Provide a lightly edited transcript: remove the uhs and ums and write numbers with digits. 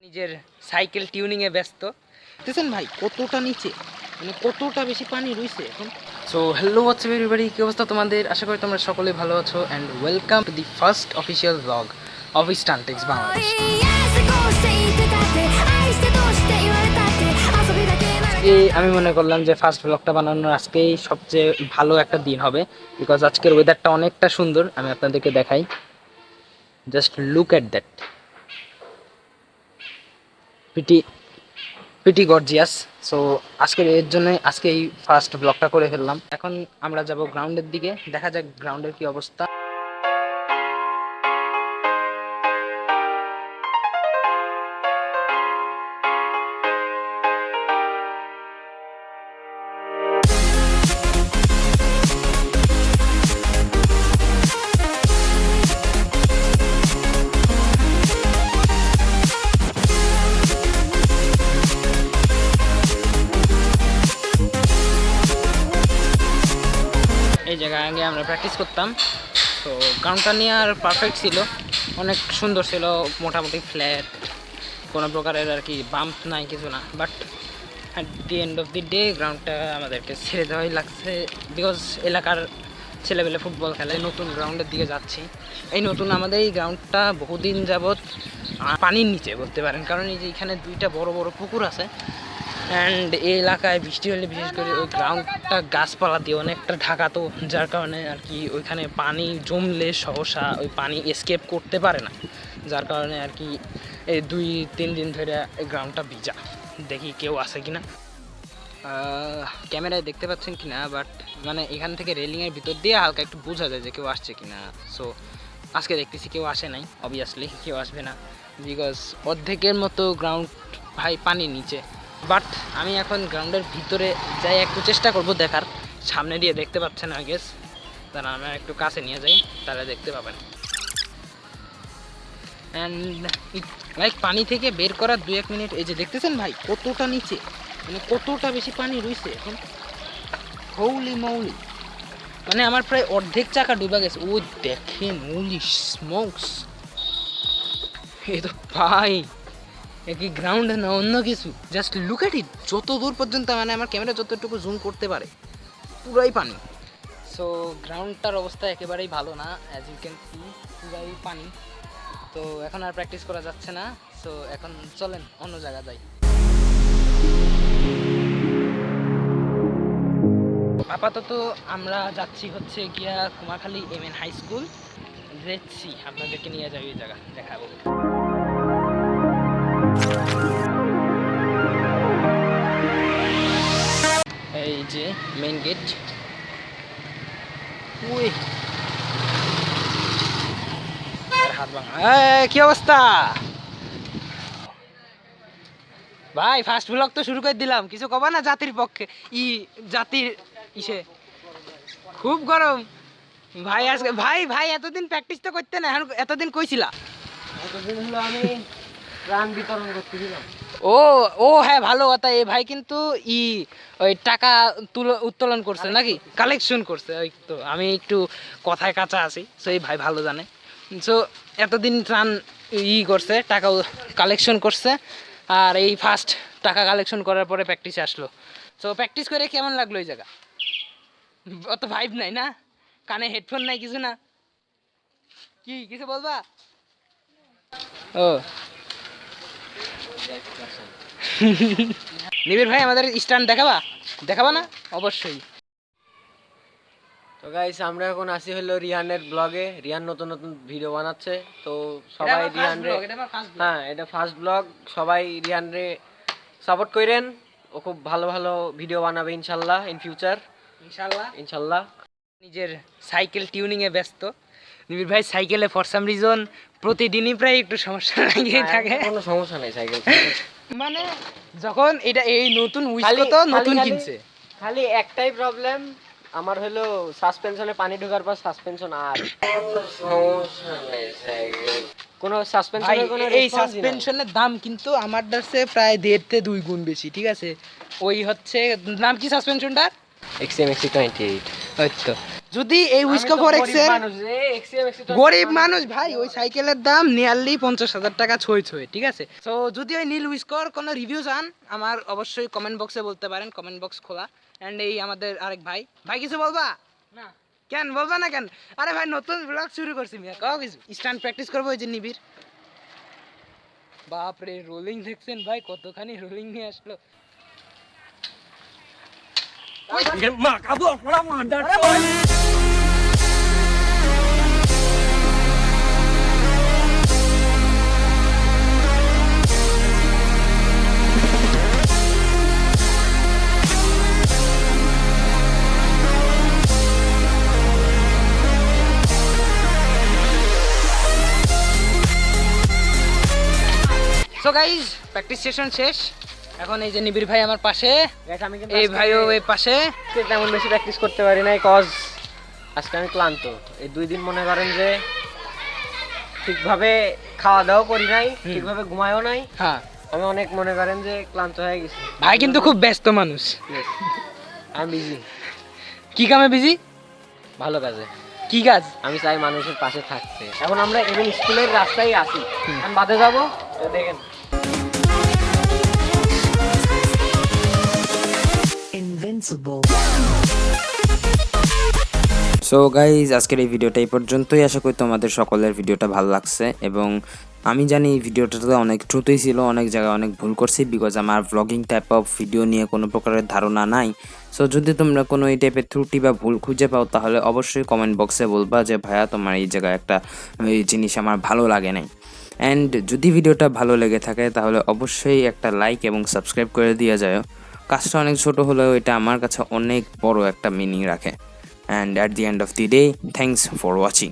নিজের cycle tuning এ ব্যস্ত দেখছেন ভাই কতটা নিচে, মানে কতটা বেশি পানি রয়েছে এখন। সো হ্যালো হোয়াটসঅ্যাপ এভরিবডি, কি অবস্থা তোমাদের? আশা করি তোমরা সকলে ভালো আছো and welcome to the first official blog of Stantex Bangladesh. আমি মনে করলাম যে ফার্স্ট ব্লগটা বানানোর আজকেই সবচেয়ে ভালো একটা দিন হবে, বিকজ আজকের ওয়েদারটা অনেকটা সুন্দর। আমি আপনাদেরকে দেখাই, just look at that, pretty gorgeous. So আজকের এর জন্য আজকে এই ফার্স্ট ব্লগটা করে ফেললাম। এখন আমরা যাব গ্রাউন্ডের দিকে, দেখা যাক গ্রাউন্ডের কি অবস্থা। এই জায়গায় আগে আমরা প্র্যাকটিস করতাম, তো গ্রাউন্ডটা নিয়ে আর পারফেক্ট ছিল, অনেক সুন্দর ছিল, মোটামুটি ফ্ল্যাট, কোনো প্রকারের আর কি বাম্প নাই, কিছু না। But at the end of the day গ্রাউন্ডটা আমাদেরকে ছেড়ে দেওয়াই লাগছে, বিকজ এলাকার ছেলেবেলে ফুটবল খেলে। নতুন গ্রাউন্ডের দিকে যাচ্ছি। এই নতুন আমাদের এই গ্রাউন্ডটা বহুদিন যাবৎ পানির নিচে বলতে পারেন, কারণ এই যে এখানে দুইটা বড় বড় পুকুর আছে অ্যান্ড এই এলাকায় বৃষ্টি হলে বিশেষ করে ওই গ্রাউন্ডটা গাছপালা দিয়ে অনেকটা ঢাকা, তো যার কারণে আর কি ওইখানে পানি জমলে সহসা ওই পানি এসকেপ করতে পারে না, যার কারণে আর কি এই 2-3 দিন ধরে এই গ্রাউন্ডটা ভিজা। দেখি কেউ আসে কিনা, ক্যামেরায় দেখতে পাচ্ছেন কিনা, বাট মানে এখান থেকে রেলিংয়ের ভিতর দিয়ে হালকা একটু বোঝা যায় যে কেউ আসছে কিনা। সো আজকে দেখতেছি কেউ আসে নাই, অবভিয়াসলি কেউ আসবে না, বিকজ অর্ধেকের মতো গ্রাউন্ড ভাই পানির নিচে। বাট আমি এখন গ্রাউন্ডের ভিতরে যাই, একটু চেষ্টা করব দেখার। সামনে দিয়ে দেখতে পাচ্ছেন আই গেস, তারা আমি একটু কাছে নিয়ে যাই, তারা দেখতে পাবেন। অ্যান্ড লাইক পানি থেকে বের করার 2-1 মিনিট, এই যে দেখতেছেন ভাই কতটা নিচে, মানে কতটা বেশি পানি রয়েছে এখন। হৌলি মৌলি, মানে আমার প্রায় অর্ধেক চাকা ডুবে গেছে। ও দেখেন, হোলি স্মোকস, এই তো ভাই একই গ্রাউন্ড না অন্য কিছু, জাস্ট লুক এট ইট। যত দূর পর্যন্ত মানে আমার ক্যামেরা যতটুকু জুম করতে পারে পুরাই পানি। সো গ্রাউন্ডটার অবস্থা একেবারেই ভালো না, অ্যাজ ইউ ক্যান সি পুরাই পানি। তো এখন আর প্র্যাকটিস করা যাচ্ছে না, সো এখন চলেন অন্য জায়গা যাই। আপাতত আমরা যাচ্ছি হচ্ছে গিয়া কুমারখালী এমএন হাই স্কুল। দেখছি আপনাদেরকে নিয়ে যাই, ওই জায়গা দেখাবো। এই যে মেইন গেট। ওই হাত ভাঙা, কি অবস্থা ভাই? ফার্স্ট ব্লগ তো শুরু করে দিলাম, কিছু কবা না জাতির পক্ষে? জাতির ইসে খুব গরম ভাই আজকে। ভাই ভাই এতদিন প্র্যাকটিস তো করতে না, এতদিন কইছিলা? এতদিন হলো আমি রান বিতরণ করতেছিলাম। ও ও হ্যাঁ, ভালো কথা। এই ভাই কিন্তু ওই টাকা উত্তোলন করছে নাকি, কালেকশন করছে। ওই তো আমি একটু কথায় কাঁচা আছি, সো এই ভাই ভালো জানে। সো এতদিন রান করছে, টাকা কালেকশন করছে, আর এই ফার্স্ট টাকা কালেকশন করার পরে প্র্যাকটিসে আসলো। সো প্র্যাকটিস করে কেমন লাগলো এই জায়গা? অত ভাইব নাই না, কানে হেডফোন নাই, কিছু না? কি কিছু বলবা? ও নিবিড় ভাই আমাদের স্ট্যান্ড দেখাবা না? অবশ্যই। তো গাইস, আমরা এখন আসি হলো রিহানের ব্লগে। রিহান নতুন নতুন ভিডিও বানাচ্ছে, তো সবাই রিহান রে, হ্যাঁ এটা ফার্স্ট ব্লগ, সবাই রিহান রে সাপোর্ট করেন। ও খুব ভালো ভালো ভিডিও বানাবে ইনশাল্লাহ, ইন ফিউচার ইনশাল্লাহ। নিজের সাইকেল টিউনিং এ ব্যস্ত নিবিড় ভাই। সাইকেলে ফর সাম রিজন প্রতিদিনই প্রায় একটু সমস্যা লাগিয়ে থাকে। কোনো সমস্যা নেই সাইকেল মানে যখন এটা এই নতুন উইস্কো তো নতুন কিনছে, খালি একটাই প্রবলেম আমার হলো সাসপেনশনে পানি ঢোকার পর সাসপেনশন আর সমস্যা নেই সাইকেল কোনো সাসপেনশনের কোনো এই সাসপেনশনের দাম কিন্তু আমার কাছে প্রায় 1.5 থেকে 2 গুণ বেশি, ঠিক আছে? ওই হচ্ছে নাম কি সাসপেনশনটার? XM XC28। হয়তো যদি এই উইস্কো ফরেক্সের গরিব মানুষ ভাই, ওই সাইকেলের দাম নিয়ারলি 50,000 টাকা ছুঁই, ঠিক আছে। তো যদি ওই নীল উইস্কোর কোনো রিভিউ চান আমার অবশ্যই কমেন্ট বক্সে বলতে পারেন, কমেন্ট বক্স খোলা। অ্যান্ড এই আমাদের আরেক ভাই, ভাই কিছু বলবা না? কেন বলবা না কেন? আরে ভাই নতুন ব্লগ শুরু করছি মিয়া, কাও কিছু স্ট্যান্ড প্র্যাকটিস করবো ওই যে নিবিড়। বাপরে রোলিং দেখছেন ভাই, কতখানি রোলিং নিয়ে আসলো। সো গাইজ প্র্যাকটিস সেশন শেষ, এখন এই যে নিবিড় ভাই আমার পাশে, এই ভাইও এই পাশে। তেমন বেশি প্র্যাকটিস করতে পারি নাই, কজ আজকে আমি ক্লান্ত। এই 2 দিন মনে করেন যে ঠিকভাবে খাওয়া দাওয়া করি নাই, ঠিকভাবে ঘুমায়ও নাই। হ্যাঁ, আমি অনেক মনে করেন যে ক্লান্ত হয়ে গেছি। ভাই কিন্তু খুব ব্যস্ত মানুষ। আমি বিজি। কি কামে বিজি? ভালো কাজে। কি কাজ? আমি চাই মানুষের পাশে থাকতে। এখন আমরা even স্কুলের রাস্তায় আছি, আমি বাদে যাবো, দেখেন। Invincible. সো গাইজ আজকের এই ভিডিওটা এই পর্যন্তই। আশা করি তোমাদের সকলের ভিডিওটা ভালো লাগছে, এবং আমি জানি এই ভিডিওটাতে অনেক ত্রুটি ছিল, অনেক জায়গায় অনেক ভুল করছি, বিকজ আমার ব্লগিং টাইপ অফ ভিডিও নিয়ে কোনো প্রকারের ধারণা নাই। সো যদি তোমরা কোনো এই টাইপের ত্রুটি বা ভুল খুঁজে পাও তাহলে অবশ্যই কমেন্ট বক্সে বলবা যে ভাইয়া তোমার এই জায়গায় একটা এই জিনিস আমার ভালো লাগে নাই। অ্যান্ড যদি ভিডিওটা ভালো লেগে থাকে তাহলে অবশ্যই একটা লাইক এবং সাবস্ক্রাইব করে দিয়ে যায়। কাজটা অনেক ছোট হলেও এটা আমার কাছে অনেক বড় একটা মিনিং রাখে। And at the end of the day, thanks for watching.